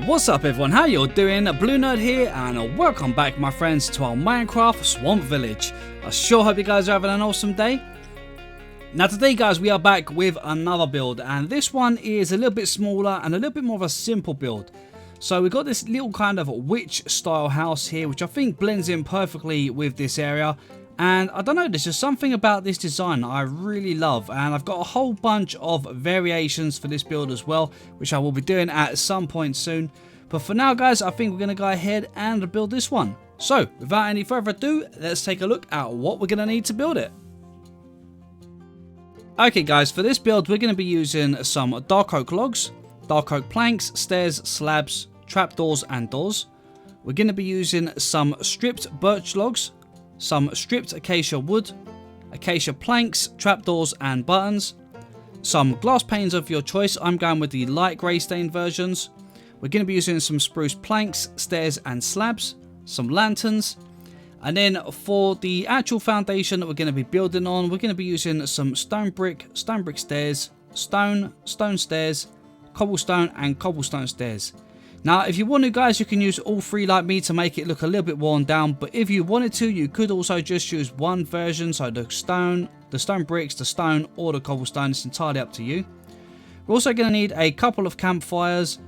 What's up everyone, how you all doing? BlueNerd here and welcome back my friends to our Minecraft Swamp Village. I sure hope you guys are having an awesome day. Now today guys we are back with another build and this one is a little bit smaller and a little bit more of a simple build. So we've got this little kind of witch style house here which I think blends in perfectly with this area. And I don't know, there's just something about this design I really love, and I've got a whole bunch of variations for this build as well, which I will be doing at some point soon. But for now guys, I think we're going to go ahead and build this one. So without any further ado, let's take a look at what we're going to need to build it. Okay guys, for this build we're going to be using some dark oak logs, dark oak planks, stairs, slabs, trapdoors and doors. We're going to be using some stripped birch logs, some stripped acacia wood, acacia planks, trapdoors and buttons, some glass panes of your choice. I'm going with the light grey stained versions. We're going to be using some spruce planks, stairs and slabs, some lanterns, and then for the actual foundation that we're going to be building on, we're going to be using some stone brick stairs, stone stairs, cobblestone and cobblestone stairs. Now, if you want to guys, you can use all three like me to make it look a little bit worn down. But if you wanted to, you could also just use one version. So the stone bricks, the stone or the cobblestone. It's entirely up to you. We're also going to need a couple of campfires,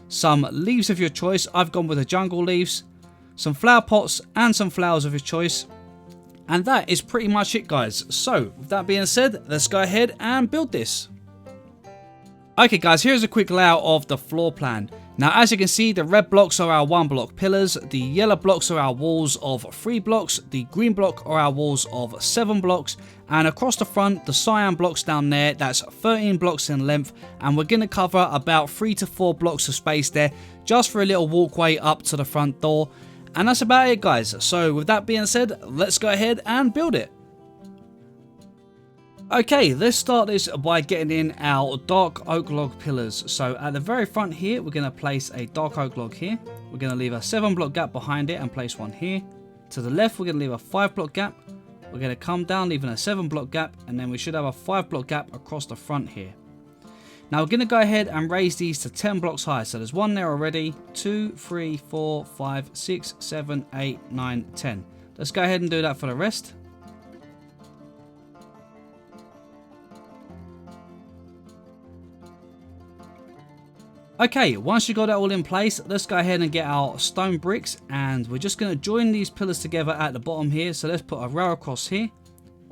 some leaves of your choice. I've gone with the jungle leaves, some flower pots and some flowers of your choice. And that is pretty much it guys. So with that being said, let's go ahead and build this. Okay guys, here's a quick layout of the floor plan. Now as you can see, the red blocks are our 1 block pillars, the yellow blocks are our walls of 3 blocks, the green block are our walls of 7 blocks, and across the front, the cyan blocks down there, that's 13 blocks in length, and we're going to cover about 3 to 4 blocks of space there, just for a little walkway up to the front door. And that's about it guys. So with that being said, let's go ahead and build it. Okay, let's start this by getting in our dark oak log pillars. So at the very front here, we're going to place a dark oak log here. We're going to leave a 7 block gap behind it and place one here. To the left, we're going to leave a 5 block gap. We're going to come down, leaving a 7 block gap, and then we should have a 5 block gap across the front here. Now we're going to go ahead and raise these to 10 blocks high. So there's one there already, 2, 3, 4, 5, 6, 7, 8, 9, 10. Let's go ahead and do that for the rest. Okay, once you got that all in place, let's go ahead and get our stone bricks, and we're just going to join these pillars together at the bottom here. So let's put a row across here,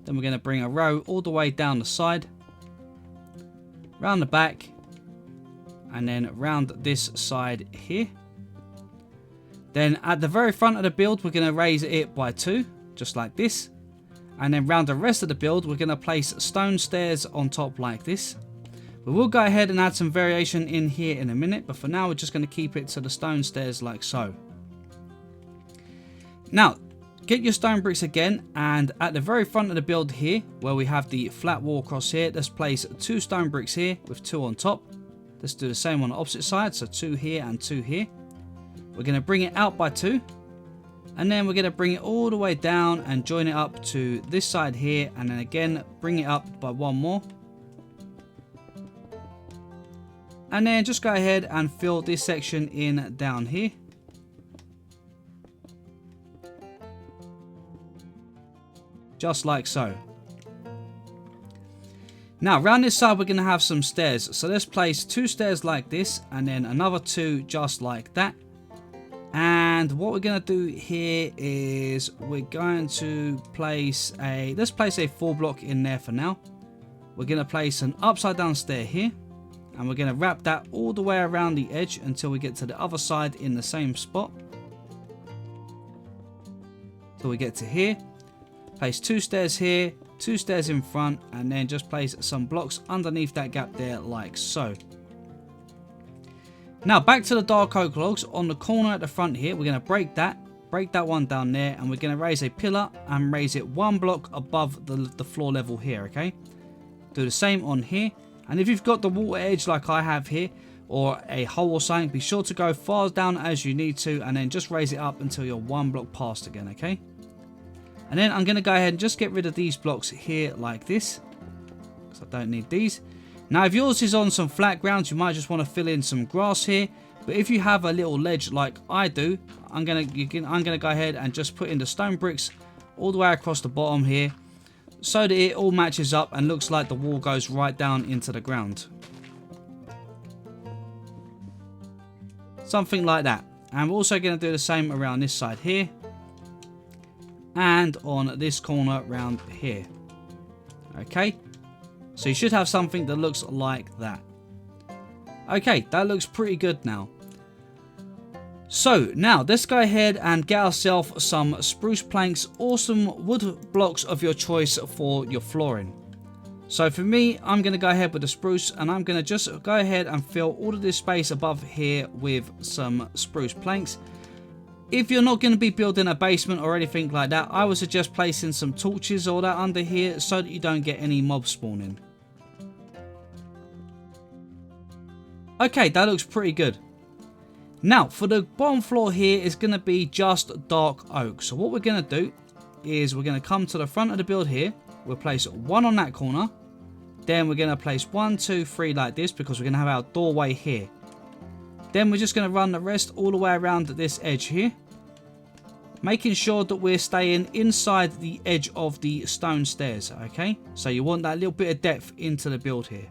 then we're going to bring a row all the way down the side, round the back, and then round this side here. Then at the very front of the build, we're going to raise it by 2, just like this, and then round the rest of the build, we're going to place stone stairs on top like this. We will go ahead and add some variation in here in a minute, but for now we're just going to keep it to the stone stairs like so. Now, get your stone bricks again, and at the very front of the build here, where we have the flat wall across here, let's place 2 stone bricks here with 2 on top. Let's do the same on the opposite side, so 2 here and 2 here. We're going to bring it out by 2, and then we're going to bring it all the way down and join it up to this side here, and then again bring it up by 1 more. And then just go ahead and fill this section in down here. Just like so. Now around this side we're going to have some stairs. So let's place 2 stairs like this and then another 2 just like that. And what we're going to do here is we're going to place let's place a 4 block in there for now. We're going to place an upside down stair here. And we're going to wrap that all the way around the edge until we get to the other side in the same spot. So we get to here. Place 2 stairs here, 2 stairs in front, and then just place some blocks underneath that gap there like so. Now back to the dark oak logs. On the corner at the front here, we're going to break that one down there, and we're going to raise a pillar and raise it 1 block above the floor level here, okay? Do the same on here. And if you've got the water edge like I have here, or a hole or something, be sure to go far down as you need to, and then just raise it up until you're 1 block past again, okay? And then I'm going to go ahead and just get rid of these blocks here like this, because I don't need these. Now if yours is on some flat ground, you might just want to fill in some grass here. But if you have a little ledge like I do, I'm gonna go ahead and just put in the stone bricks all the way across the bottom here, so that it all matches up and looks like the wall goes right down into the ground. Something like that. And we're also going to do the same around this side here, and on this corner around here. Okay, so you should have something that looks like that. Okay, that looks pretty good now. So now let's go ahead and get ourselves some spruce planks or some wood blocks of your choice for your flooring. So for me, I'm going to go ahead with the spruce, and I'm going to just go ahead and fill all of this space above here with some spruce planks. If you're not going to be building a basement or anything like that, I would suggest placing some torches or that under here so that you don't get any mobs spawning. Okay, that looks pretty good. Now, for the bottom floor here is going to be just dark oak. So what we're going to do is we're going to come to the front of the build here. We'll place one on that corner. Then we're going to place 1, 2, 3 like this, because we're going to have our doorway here. Then we're just going to run the rest all the way around this edge here, making sure that we're staying inside the edge of the stone stairs. Okay, so you want that little bit of depth into the build here.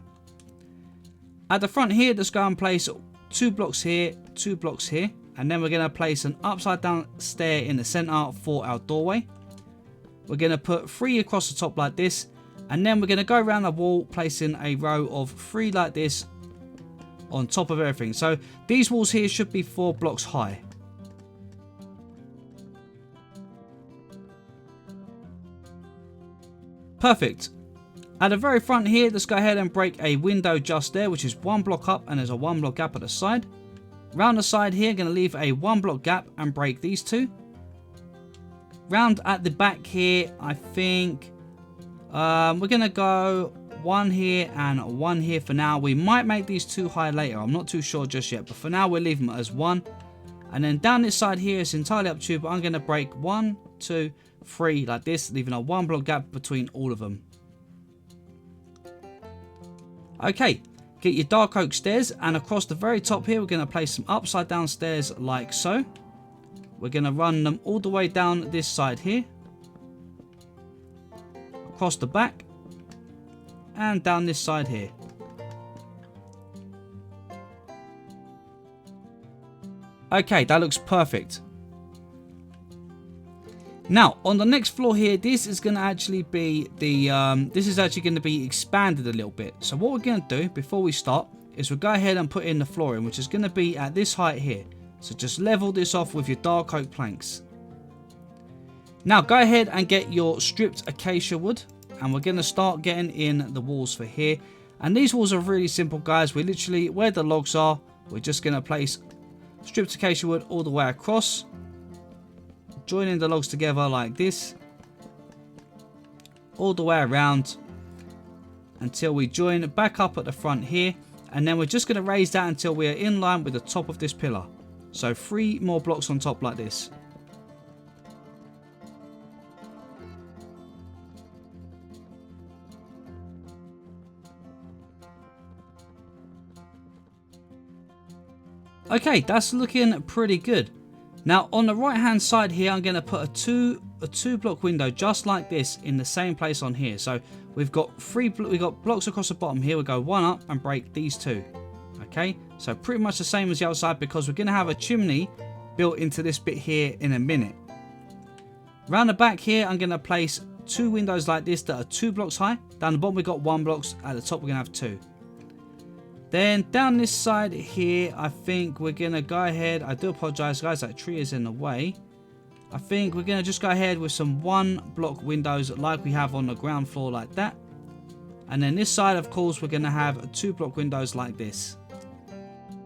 At the front here, let's go and place 2 blocks here, 2 blocks here, and then we're going to place an upside down stair in the center for our doorway. We're going to put 3 across the top like this, and then we're going to go around the wall placing a row of 3 like this on top of everything. So these walls here should be 4 blocks high. Perfect. At the very front here, let's go ahead and break a window just there, which is 1 block up, and there's a 1 block gap at the side. Round the side here, going to leave a 1 block gap and break these 2. Round at the back here, I think we're going to go 1 here and 1 here for now. We might make these 2 high later. I'm not too sure just yet, but for now we'll leave them as 1. And then down this side here, it's entirely up to you, but I'm going to break 1, 2, 3 like this, leaving a 1 block gap between all of them. Okay, get your dark oak stairs, and across the very top here, we're going to place some upside down stairs like so. We're going to run them all the way down this side here, across the back, and down this side here. Okay, that looks perfect. Now, on the next floor here, this is going to actually be expanded a little bit. So what we're going to do before we start is we'll go ahead and put in the flooring, which is going to be at this height here. So just level this off with your dark oak planks. Now go ahead and get your stripped acacia wood, and we're going to start getting in the walls for here. And these walls are really simple, guys. We literally, where the logs are, we're just going to place stripped acacia wood all the way across, joining the logs together like this, all the way around until we join back up at the front here. And then we're just going to raise that until we are in line with the top of this pillar. So 3 more blocks on top like this. Okay, that's looking pretty good. Now on the right hand side here, I'm going to put a two block window just like this in the same place on here. So we've got blocks across the bottom here. We'll go 1 up and break these 2. Okay, so pretty much the same as the outside, because we're going to have a chimney built into this bit here in a minute. Round the back here, I'm going to place 2 windows like this that are 2 blocks high. Down the bottom we've got 1 block. At the top we're going to have 2. Then down this side here, I think we're going to go ahead. I do apologize, guys, that tree is in the way. I think we're going to just go ahead with some 1 block windows like we have on the ground floor like that. And then this side, of course, we're going to have 2 block windows like this.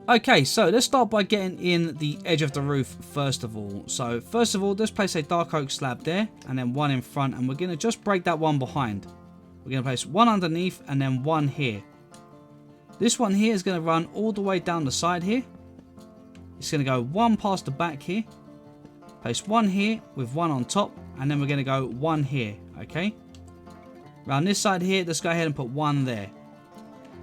Okay, so let's start by getting in the edge of the roof first of all. So first of all, let's place a dark oak slab there, and then 1 in front, and we're going to just break that 1 behind. We're going to place 1 underneath and then 1 here. This one here is going to run all the way down the side here. It's going to go 1 past the back here. Place 1 here with 1 on top, and then we're going to go 1 here, okay? Around this side here, let's go ahead and put 1 there.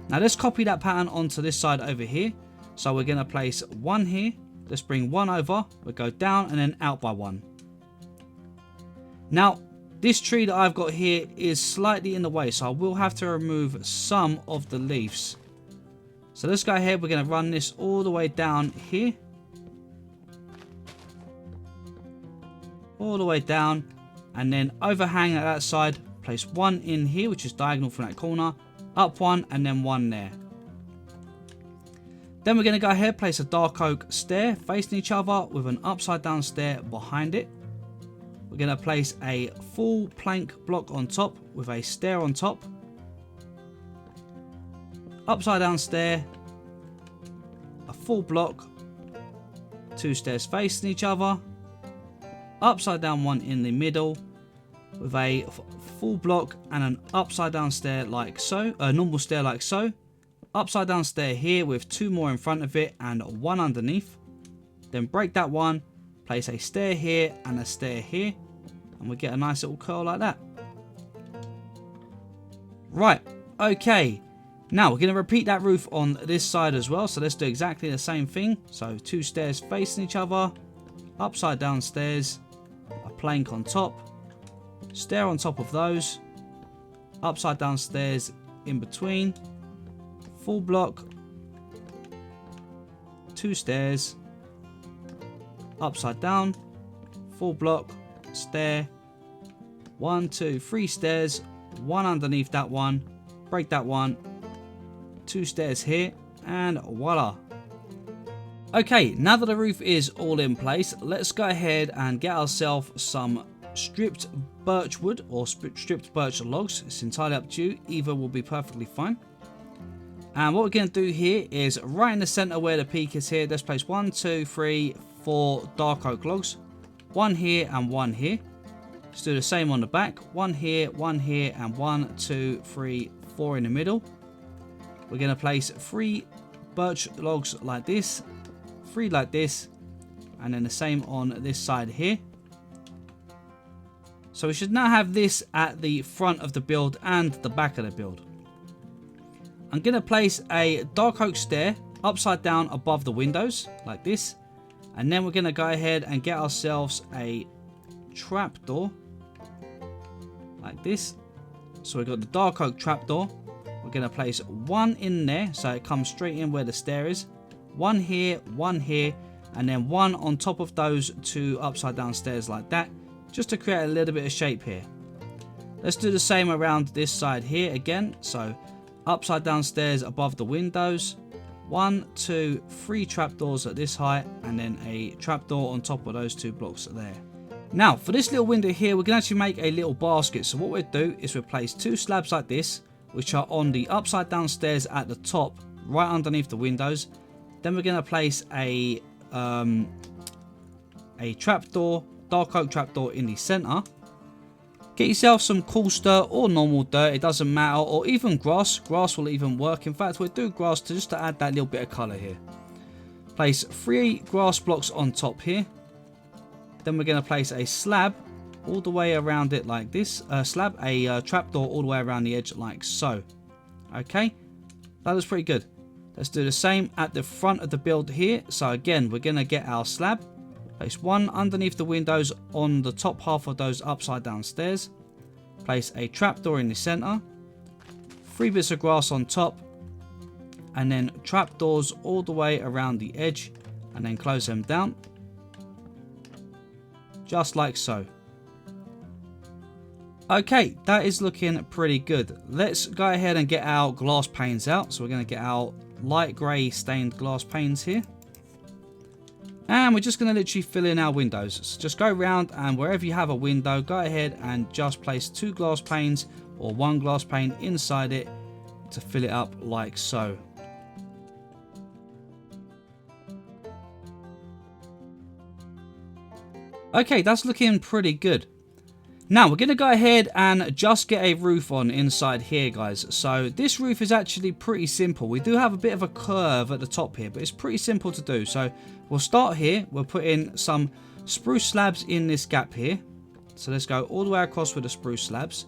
Now let's copy that pattern onto this side over here. So we're going to place one here. Let's bring one over. We'll go down and then out by one. Now, this tree that I've got here is slightly in the way, so I will have to remove some of the leaves. So let's go ahead. We're going to run this all the way down here. All the way down. And then overhang at that side. Place one in here, which is diagonal from that corner. Up one and then one there. Then we're going to go ahead, place a dark oak stair facing each other with an upside down stair behind it. We're going to place a full plank block on top with a stair on top. Upside down stair. A full block. Two stairs facing each other. Upside down one in the middle. With a full block and an upside down stair like so. A normal stair like so. Upside down stair here with two more in front of it and one underneath. Then break that one. Place a stair here and a stair here. And we get a nice little curl like that. Right. Okay. Now we're going to repeat that roof on this side as well. So let's do exactly the same thing. So two stairs facing each other. Upside down stairs. A plank on top. Stair on top of those. Upside down stairs in between. Full block. Two stairs. Upside down. Full block. Stair. 1, 2, 3 stairs. One underneath that one. Break that one. Two stairs here. And voila. Okay, now that the roof is all in place, let's go ahead and get ourselves some stripped birch wood or stripped birch logs. It's entirely up to you. Either will be perfectly fine. And what we're going to do here is right in the center where the peak is here, let's place 1, 2, 3, 4 dark oak logs. One here and one here. Let's do the same on the back. One here, and 1, 2, 3, 4 in the middle. We're going to place 3 birch logs like this, 3 like this, and then the same on this side here. So we should now have this at the front of the build and the back of the build. I'm going to place a dark oak stair upside down above the windows like this. And then we're going to go ahead and get ourselves a trapdoor like this. So we've got the dark oak trapdoor. We're going to place one in there so it comes straight in where the stair is. One here, and then one on top of those 2 upside down stairs like that. Just to create a little bit of shape here. Let's do the same around this side here again. So upside down stairs above the windows. 1, 2, 3 trapdoors at this height, and then a trapdoor on top of those 2 blocks there. Now for this little window here, we can actually make a little basket. So what we'll do is we'll place 2 slabs like this, which are on the upside down stairs at the top, right underneath the windows. Then we're going to place a trapdoor, dark oak trapdoor in the center. Get yourself some coarse dirt or normal dirt, it doesn't matter, or even grass. Grass will even work. In fact, we'll do grass just to add that little bit of color here. Place 3 grass blocks on top here. Then we're going to place a slab all the way around it like this. A trapdoor all the way around the edge like so. Okay, that looks pretty good. Let's do the same at the front of the build here. So again, we're going to get our slab. Place one underneath the windows on the top half of those upside down stairs. Place a trapdoor in the center. 3 bits of grass on top. And then trapdoors all the way around the edge. And then close them down. Just like so. Okay, that is looking pretty good. Let's go ahead and get our glass panes out. So we're going to get our light grey stained glass panes here. And we're just going to literally fill in our windows. So just go around and wherever you have a window, go ahead and just place 2 glass panes or 1 glass pane inside it to fill it up like so. Okay, that's looking pretty good. Now we're going to go ahead and just get a roof on inside here, guys. So this roof is actually pretty simple. We do have a bit of a curve at the top here, but it's pretty simple to do. So we'll start here. We'll put in some spruce slabs in this gap here. So let's go all the way across with the spruce slabs.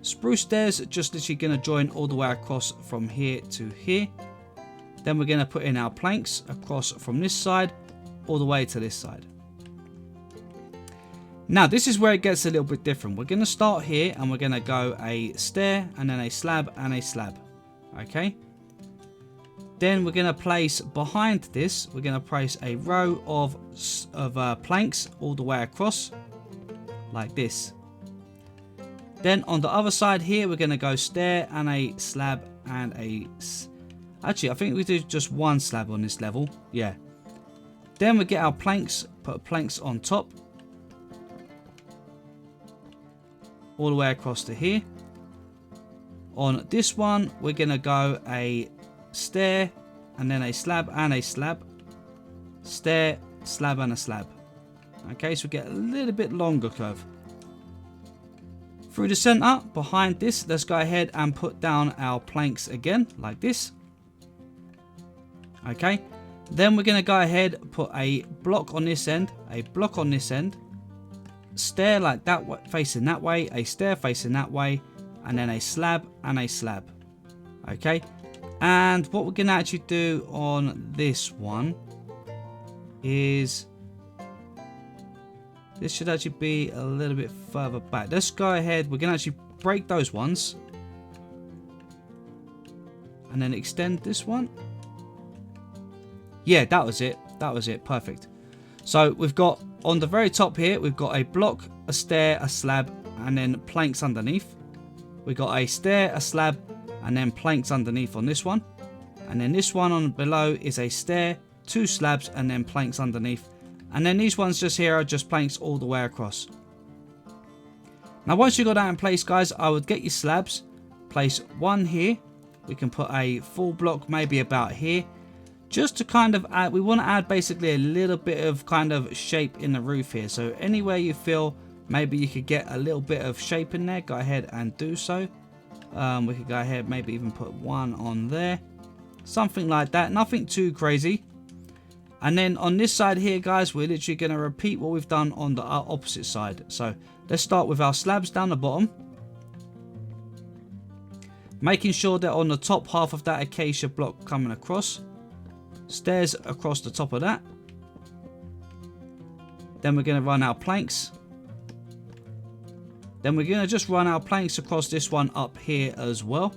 Spruce stairs just literally going to join all the way across from here to here. Then we're going to put in our planks across from this side all the way to this side. Now this is where it gets a little bit different. We're going to start here and we're going to go a stair and then a slab and a slab. Okay. Then we're going to place behind this, we're going to place a row of planks all the way across like this. Then on the other side here, we're going to go stair and a slab and a... Actually, I think we do just one slab on this level. Yeah. Then we get our planks, put planks on top. All the way across to here. On this one, we're going to go a stair and then a slab and a slab. Stair, slab and a slab. Okay, so we get a little bit longer curve. Through the center, behind this, let's go ahead and put down our planks again, like this. Okay, then we're going to go ahead, put a block on this end, a block on this end, stair like that, facing that way, a stair facing that way, and then a slab and a slab. Okay, and what we're going to actually do on this one is... This should actually be a little bit further back. Let's go ahead. We're going to actually break those ones. And then extend this one. Yeah, that was it. That was it. Perfect. So we've got on the very top here, we've got a block, a stair, a slab, and then planks underneath. We've got a stair, a slab, and then planks underneath on this one. And then this one on below is a stair, 2 slabs, and then planks underneath. And then these ones just here are just planks all the way across. Now once you got that in place, guys, I would get your slabs. Place one here. We can put a full block maybe about here. Just to kind of add, we want to add basically a little bit of kind of shape in the roof here. So anywhere you feel maybe you could get a little bit of shape in there, go ahead and do so. We could go ahead, maybe even put one on there. Something like that. Nothing too crazy. And then on this side here, guys, we're literally going to repeat what we've done on the opposite side. So let's start with our slabs down the bottom. Making sure they're on the top half of that acacia block coming across. Stairs across the top of that. Then we're going to run our planks. Then we're going to just run our planks across this one up here as well.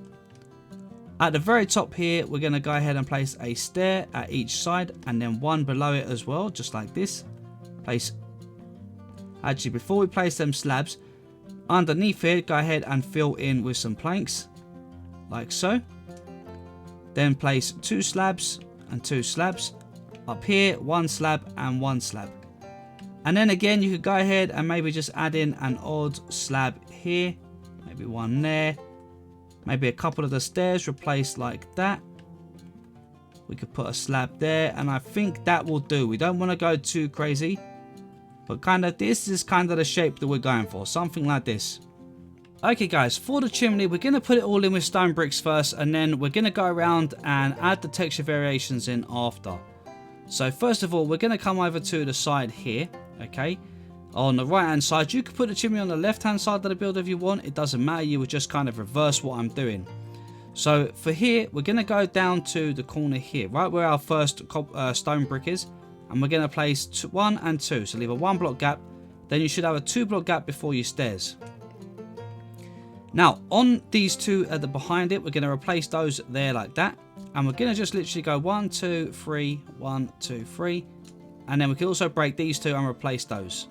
At the very top here, we're going to go ahead and place a stair at each side and then one below it as well, just like this. Actually, before we place them slabs, underneath here, go ahead and fill in with some planks, like so. Then place 2 slabs and 2 slabs. Up here, 1 slab and 1 slab. And then again, you could go ahead and maybe just add in an odd slab here, maybe one there. Maybe a couple of the stairs replaced like that. We could put a slab there, and I think that will do. We don't want to go too crazy, but kind of this is kind of the shape that we're going for, something like this. Okay guys, for the chimney, we're going to put it all in with stone bricks first, and then we're going to go around and add the texture variations in after. So first of all, we're going to come over to the side here, okay? On the right hand side, you could put the chimney on the left hand side of the build if you want. It doesn't matter, you would just kind of reverse what I'm doing. So for here, we're going to go down to the corner here, right where our first stone brick is. And we're going to place 1 and 2. So leave a 1 block gap. Then you should have a 2 block gap before your stairs. Now on these 2 at the behind it, we're going to replace those there like that. And we're going to just literally go 1, 2, 3, 1, 2, 3. And then we can also break these 2 and replace those.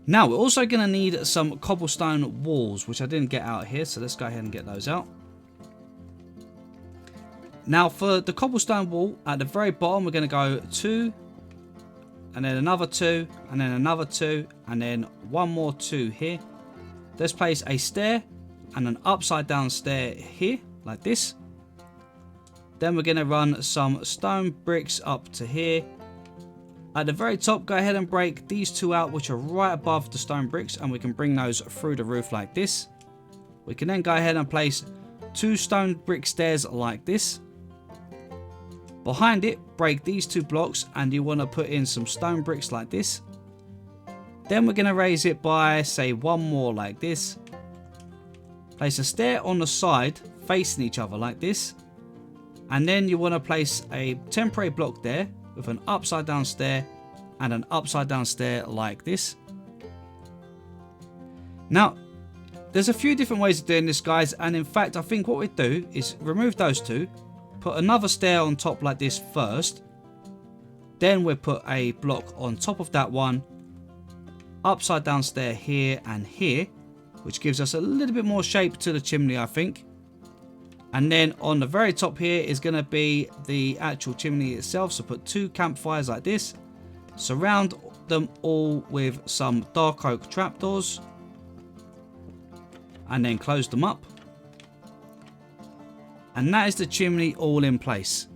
Now we're also going to need some cobblestone walls, which I didn't get out here, so let's go ahead and get those out. Now for the cobblestone wall, at the very bottom we're going to go 2, and then another 2, and then another 2, and then one more 2 here. Let's place a stair and an upside down stair here, like this. Then we're going to run some stone bricks up to here. At the very top, go ahead and break these 2 out, which are right above the stone bricks, and we can bring those through the roof like this. We can then go ahead and place 2 stone brick stairs like this. Behind it, break these 2 blocks, and you want to put in some stone bricks like this. Then we're going to raise it by, say, 1 more like this. Place a stair on the side, facing each other like this. And then you want to place a temporary block there with an upside down stair and an upside down stair like this. Now, there's a few different ways of doing this, guys, and in fact I think what we do is remove those two, put another stair on top like this first, then we'll put a block on top of that one, upside down stair here and here, which gives us a little bit more shape to the chimney, I think. And then on the very top here is going to be the actual chimney itself, so put two campfires like this, surround them all with some dark oak trapdoors, and then close them up. And that is the chimney all in place.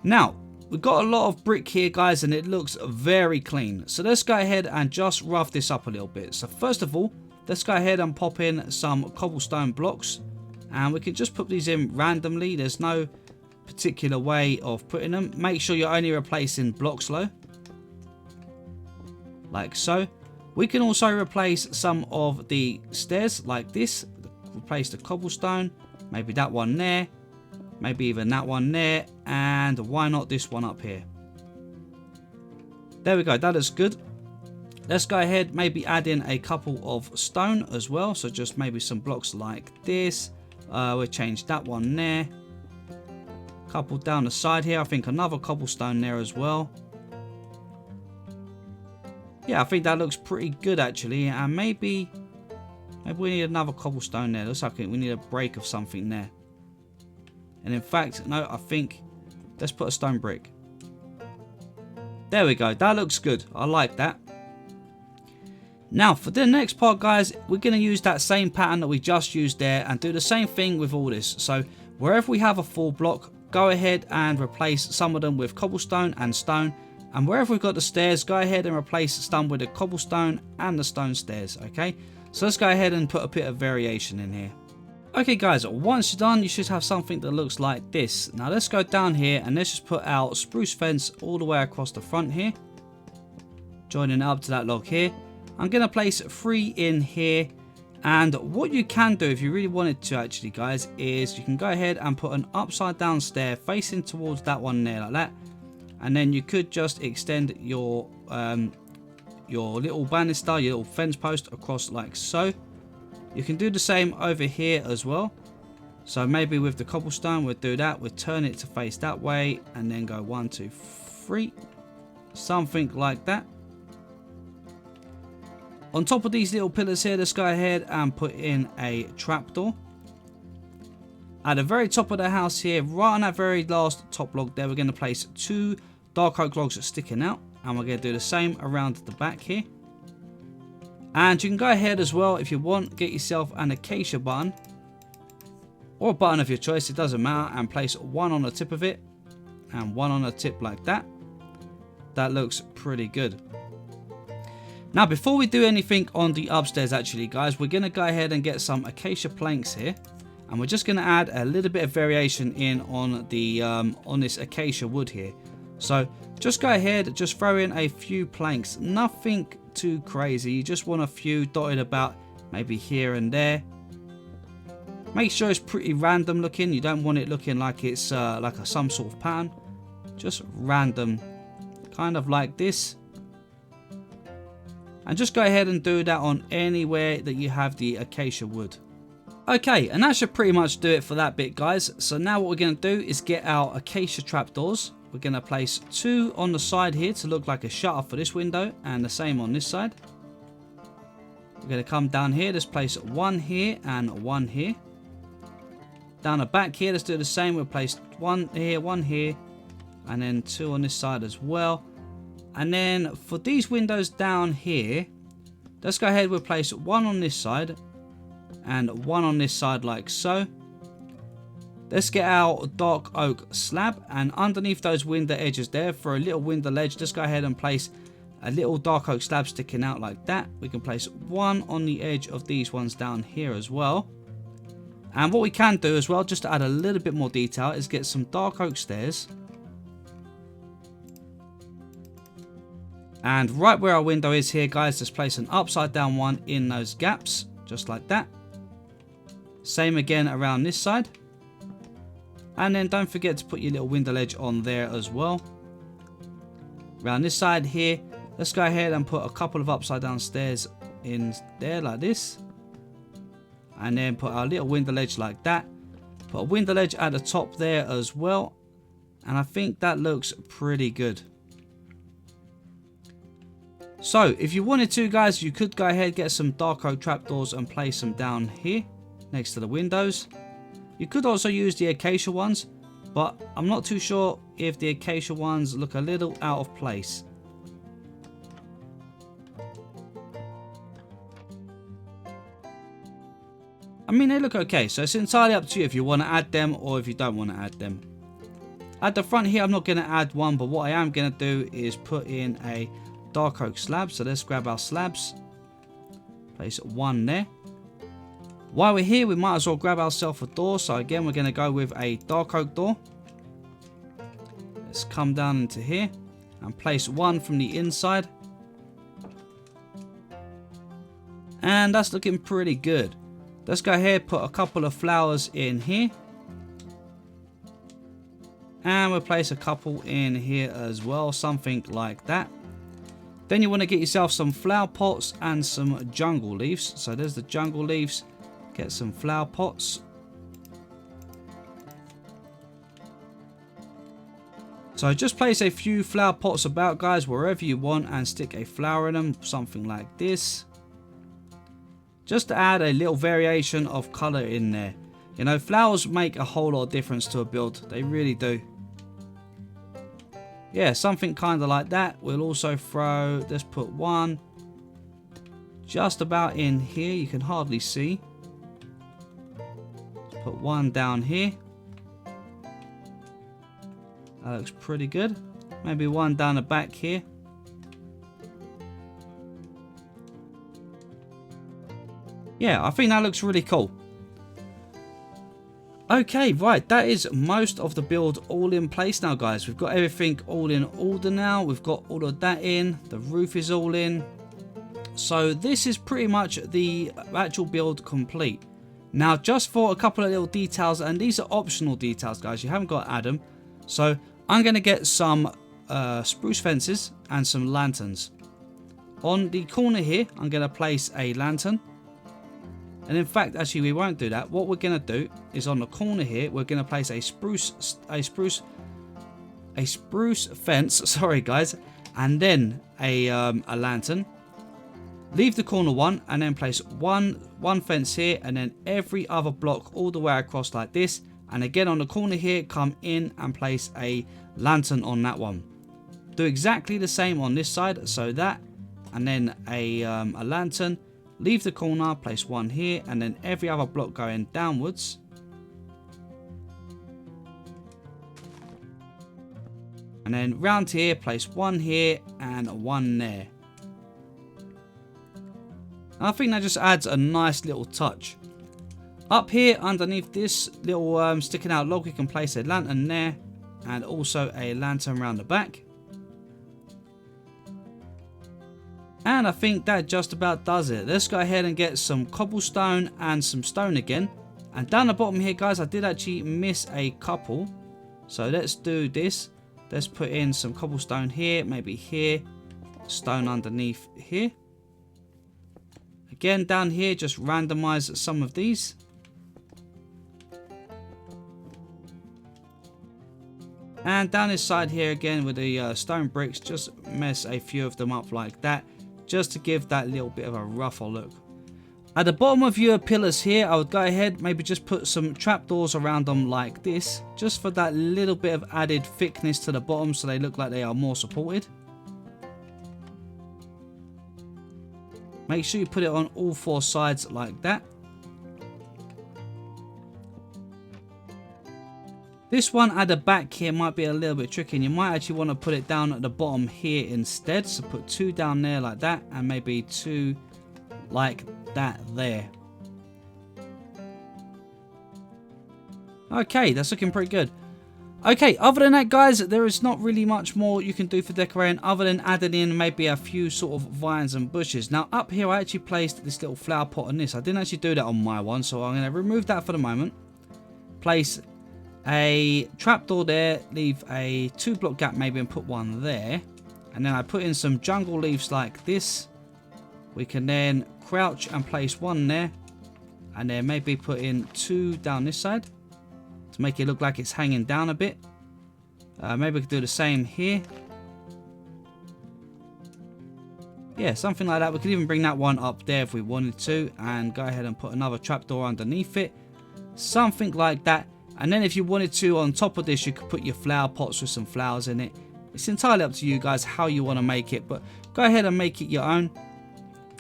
Now, we've got a lot of brick here, guys, and it looks very clean. So let's go ahead and just rough this up a little bit. So first of all, let's go ahead and pop in some cobblestone blocks. And we can just put these in randomly. There's no particular way of putting them. Make sure you're only replacing blocks though. Like so. We can also replace some of the stairs like this. Replace the cobblestone. Maybe that one there. Maybe even that one there. And why not this one up here? There we go. That is good. Let's go ahead. Maybe add in a couple of stone as well. So just maybe some blocks like this. We'll change that one there. Couple down the side here. I think another cobblestone there as well. Yeah, I think that looks pretty good actually. And maybe we need another cobblestone there. Looks like we need a break of something there. And in fact, no, I think let's put a stone brick. There we go. That looks good. I like that. Now for the next part, guys, we're going to use that same pattern that we just used there and do the same thing with all this. So wherever we have a full block, go ahead and replace some of them with cobblestone and stone. And wherever we've got the stairs, go ahead and replace some with the cobblestone and the stone stairs. Okay, so let's go ahead and put a bit of variation in here. Okay guys, once you're done, you should have something that looks like this. Now let's go down here and let's just put our spruce fence all the way across the front here, joining up to that log here. I'm going to place 3 in here, and what you can do if you really wanted to actually, guys, is you can go ahead and put an upside down stair facing towards that one there like that, and then you could just extend your little banister, your little fence post across like so. You can do the same over here as well. So maybe with the cobblestone we'll do that, we'll turn it to face that way and then go 1 2 3, something like that. On top of these little pillars here, let's go ahead and put in a trapdoor. At the very top of the house here, right on that very last top log there, we're going to place 2 dark oak logs sticking out. And we're going to do the same around the back here. And you can go ahead as well, if you want, get yourself an acacia button. Or a button of your choice, it doesn't matter. And place 1 on the tip of it. And 1 on the tip like that. That looks pretty good. Now before we do anything on the upstairs actually, guys, we're going to go ahead and get some acacia planks here, and we're just going to add a little bit of variation in on the on this acacia wood here. So just go ahead, just throw in a few planks, nothing too crazy, you just want a few dotted about maybe here and there. Make sure it's pretty random looking, you don't want it looking like it's like some sort of pattern, just random, kind of like this. And just go ahead and do that on anywhere that you have the acacia wood. Okay, and that should pretty much do it for that bit, guys. So now what we're going to do is get our acacia trapdoors. We're going to place 2 on the side here to look like a shutter for this window, and the same on this side. We're going to come down here, let's place 1 here and 1 here. Down the back here, let's do the same. We'll place 1 here, and then 2 on this side as well. And then for these windows down here, let's go ahead, we'll place 1 on this side and 1 on this side like so. Let's get our dark oak slab, and underneath those window edges there, for a little window ledge, let's go ahead and place a little dark oak slab sticking out like that. We can place 1 on the edge of these ones down here as well. And what we can do as well, just to add a little bit more detail, is get some dark oak stairs. And right where our window is here, guys, let's place an upside down one in those gaps, just like that. Same again around this side. And then don't forget to put your little window ledge on there as well. Around this side here, let's go ahead and put a couple of upside down stairs in there like this. And then put our little window ledge like that. Put a window ledge at the top there as well. And I think that looks pretty good. So if you wanted to, guys, you could go ahead, get some dark oak trapdoors and place them down here next to the windows. You could also use the acacia ones, but I'm not too sure if the acacia ones look a little out of place. I mean, they look okay, so it's entirely up to you if you want to add them or if you don't want to add them. At the front here, I'm not going to add one, but what I am going to do is put in a dark oak slab. So let's grab our slabs, place one there. While we're here, we might as well grab ourselves a door. So again, we're going to go with a dark oak door. Let's come down into here and place one from the inside. And that's looking pretty good. Let's go ahead, put a couple of flowers in here. And we'll place a couple in here as well, something like that. Then you want to get yourself some flower pots and some jungle leaves. So there's the jungle leaves. Get some flower pots. So just place a few flower pots about, guys, wherever you want, and stick a flower in them, something like this. Just to add a little variation of color in there. You know, flowers make a whole lot of difference to a build. They really do. Yeah, something kind of like that. We'll also throw, let's put one just about in here. You can hardly see. Let's put one down here. That looks pretty good. Maybe one down the back here. Yeah, I think that looks really cool. Okay, right, that is most of the build all in place now, guys. We've got everything all in order now. We've got all of that in. The roof is all in. So this is pretty much the actual build complete. Now, just for a couple of little details, and these are optional details, guys. You haven't got to add them. So I'm going to get some spruce fences and some lanterns. On the corner here, I'm going to place a lantern. And in fact, actually, we won't do that. What we're going to do is on the corner here, we're going to place a spruce fence, sorry guys, and then a lantern. Leave the corner one, and then place one fence here, and then every other block all the way across like this. And again on the corner here, come in and place a lantern on that one. Do exactly the same on this side, so that, and then a lantern. Leave the corner, place one here, and then every other block going downwards. And then round here, place one here and one there. And I think that just adds a nice little touch. Up here, underneath this little sticking out log, you can place a lantern there, and also a lantern around the back. And I think that just about does it. Let's go ahead and get some cobblestone and some stone again. And down the bottom here, guys, I did actually miss a couple. So let's do this. Let's put in some cobblestone here, maybe here, stone underneath here. Again, down here, just randomize some of these. And down this side here again with the stone bricks, just mess a few of them up like that, just to give that little bit of a rougher look. At the bottom of your pillars here, I would go ahead, maybe just put some trapdoors around them like this, just for that little bit of added thickness to the bottom, so they look like they are more supported. Make sure you put it on all four sides like that. This one at the back here might be a little bit tricky, and you might actually want to put it down at the bottom here instead. So put two down there like that, and maybe two like that there. Okay, that's looking pretty good. Okay, other than that, guys, there is not really much more you can do for decorating other than adding in maybe a few sort of vines and bushes. Now up here I actually placed this little flower pot on this. I didn't actually do that on my one, so I'm going to remove that for the moment. Place a trapdoor there, leave a 2-block gap maybe and put one there. And then I put in some jungle leaves like this. We can then crouch and place one there. And then maybe put in 2 down this side to make it look like it's hanging down a bit. Maybe we could do the same here. Yeah, something like that. We could even bring that one up there if we wanted to. And go ahead and put another trapdoor underneath it. Something like that. And then if you wanted to, on top of this, you could put your flower pots with some flowers in it. It's entirely up to you guys how you want to make it. But go ahead and make it your own.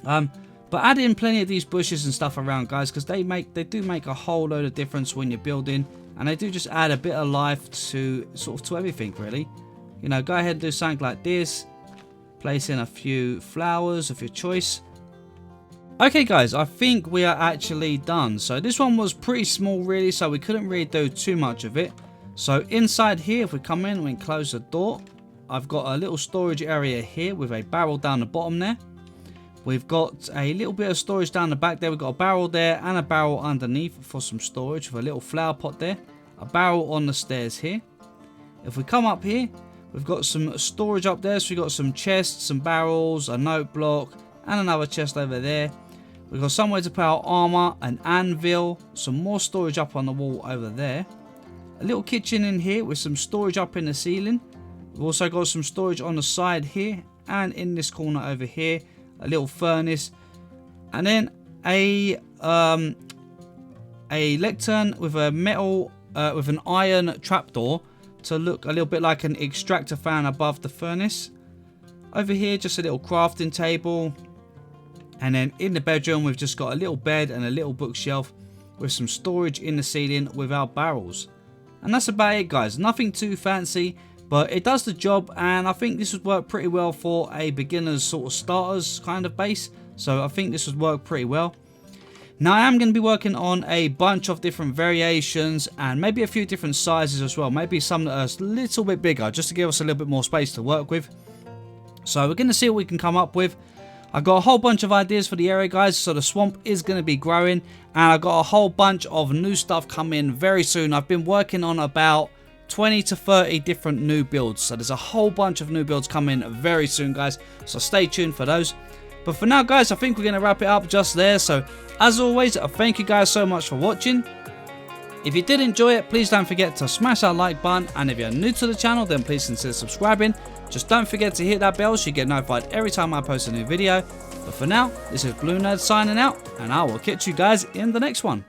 But add in plenty of these bushes and stuff around, guys, because they do make a whole load of difference when you're building. And they do just add a bit of life to everything, really. You know, go ahead and do something like this. Place in a few flowers of your choice. Okay guys, I think we are actually done. So this one was pretty small really, so we couldn't really do too much of it. So inside here, if we come in, we can close the door. I've got a little storage area here with a barrel down the bottom there. We've got a little bit of storage down the back there. We've got a barrel there and a barrel underneath for some storage with a little flower pot there. A barrel on the stairs here. If we come up here, we've got some storage up there. So we've got some chests, some barrels, a note block, and another chest over there. We've got somewhere to put our armor, an anvil, some more storage up on the wall over there. A little kitchen in here with some storage up in the ceiling. We've also got some storage on the side here and in this corner over here. A little furnace. And then a lectern with a metal, with an iron trapdoor to look a little bit like an extractor fan above the furnace. Over here, just a little crafting table. And then in the bedroom, we've just got a little bed and a little bookshelf with some storage in the ceiling with our barrels. And that's about it, guys. Nothing too fancy, but it does the job. And I think this would work pretty well for a beginner's sort of starters kind of base. So I think this would work pretty well. Now I am going to be working on a bunch of different variations and maybe a few different sizes as well. Maybe some that are a little bit bigger just to give us a little bit more space to work with. So we're going to see what we can come up with. I've got a whole bunch of ideas for the area, guys, so the swamp is going to be growing, and I've got a whole bunch of new stuff coming very soon. I've been working on about 20 to 30 different new builds, so there's a whole bunch of new builds coming very soon, guys, so stay tuned for those. But for now, guys, I think we're going to wrap it up just there. So as always, thank you guys so much for watching. If you did enjoy it, please don't forget to smash that like button, and if you're new to the channel, then please consider subscribing. Just don't forget to hit that bell so you get notified every time I post a new video. But for now, this is BlueNerd signing out, and I will catch you guys in the next one.